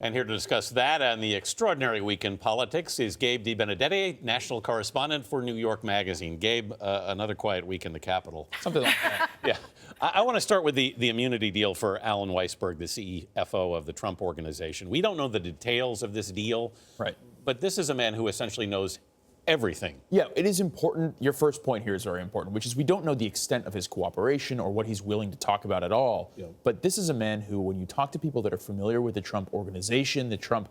And here to discuss that and the extraordinary week in politics is Gabe Debenedetti, national correspondent for New York Magazine. Gabe, another quiet week in the Capitol. Something like that. Yeah. I want to start with the immunity deal for Allan Weisselberg, the CFO of the Trump Organization. We don't know the details of this deal, Right. but this is a man who essentially knows everything. Yeah, it is important. Your first point here is very important, which is we don't know the extent of his cooperation or what he's willing to talk about at all. Yeah. But this is a man who, when you talk to people that are familiar with the Trump Organization, the Trump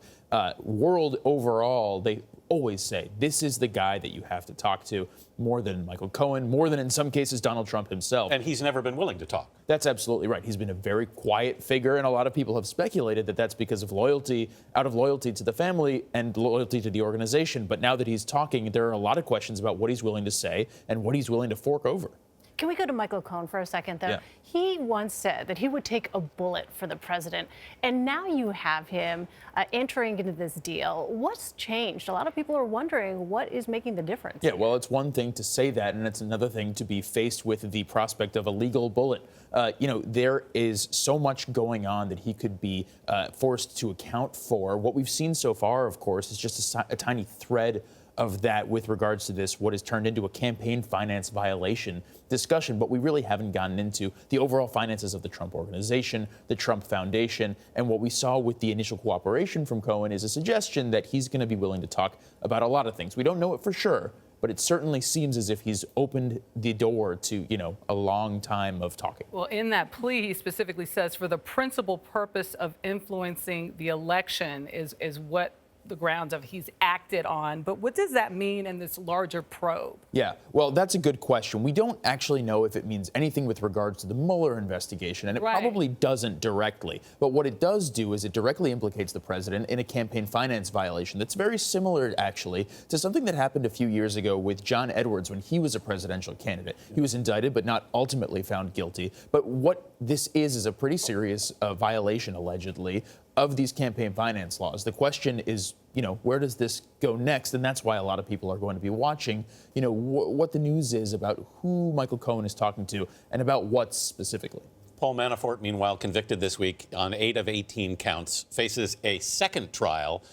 world overall, they always say, this is the guy that you have to talk to, more than Michael Cohen, more than in some cases Donald Trump himself. And he's never been willing to talk. That's absolutely right. He's been a very quiet figure, and a lot of people have speculated that that's because of loyalty, out of loyalty to the family and loyalty to the organization. But now that he's talking, there are a lot of questions about what he's willing to say and what he's willing to fork over. Can we go to Michael Cohen for a second, though? Yeah. He once said that he would take a bullet for the president, and now you have him entering into this deal. What's changed? A lot of people are wondering what is making the difference. Yeah, well, it's one thing to say that, and it's another thing to be faced with the prospect of a legal bullet. There is so much going on that he could be forced to account for. What we've seen so far, of course, is just a tiny thread of that with regards to this, what has turned into a campaign finance violation discussion. But we really haven't gotten into the overall finances of the Trump Organization, the Trump Foundation. And what we saw with the initial cooperation from Cohen is a suggestion that he's going to be willing to talk about a lot of things. We don't know it for sure, but it certainly seems as if he's opened the door to, a long time of talking. Well, in that plea, he specifically says for the principal purpose of influencing the election is what the grounds of he's acted on. But what does that mean in this larger probe? Yeah, well, that's a good question. We don't actually know if it means anything with regards to the Mueller investigation, and it probably doesn't directly. But what it does do is it directly implicates the president in a campaign finance violation that's very similar, actually, to something that happened a few years ago with John Edwards when he was a presidential candidate. He was indicted but not ultimately found guilty. But what this is a pretty serious violation, allegedly, of these campaign finance laws. The question is, where does this go next? And that's why a lot of people are going to be watching, what the news is about who Michael Cohen is talking to and about what specifically. Paul Manafort, meanwhile, convicted this week on 8 of 18 counts, faces a second trial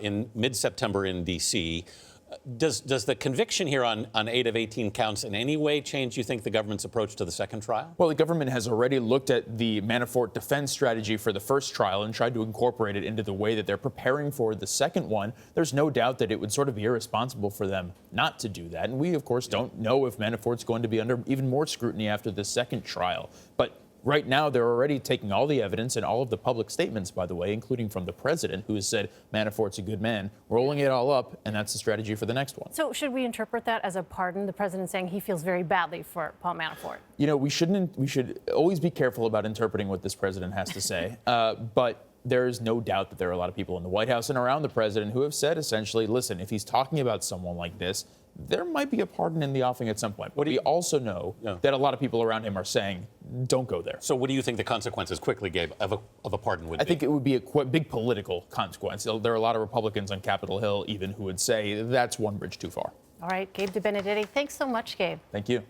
in mid-September in D.C. Does the conviction here on 8 of 18 counts in any way change, you think, the government's approach to the second trial? Well, the government has already looked at the Manafort defense strategy for the first trial and tried to incorporate it into the way that they're preparing for the second one. There's no doubt that it would sort of be irresponsible for them not to do that. And we, of course, don't know if Manafort's going to be under even more scrutiny after the second trial. But right now, they're already taking all the evidence and all of the public statements, by the way, including from the president, who has said Manafort's a good man, rolling it all up, and that's the strategy for the next one. So should we interpret that as a pardon? The president saying he feels very badly for Paul Manafort. We should always be careful about interpreting what this president has to say. But there is no doubt that there are a lot of people in the White House and around the president who have said, essentially, listen, if he's talking about someone like this, there might be a pardon in the offing at some point. But we also know that a lot of people around him are saying, don't go there. So what do you think the consequences, quickly, Gabe, of a pardon would be? I think it would be a big political consequence. There are a lot of Republicans on Capitol Hill even who would say that's one bridge too far. All right, Gabe Debenedetti, thanks so much, Gabe. Thank you.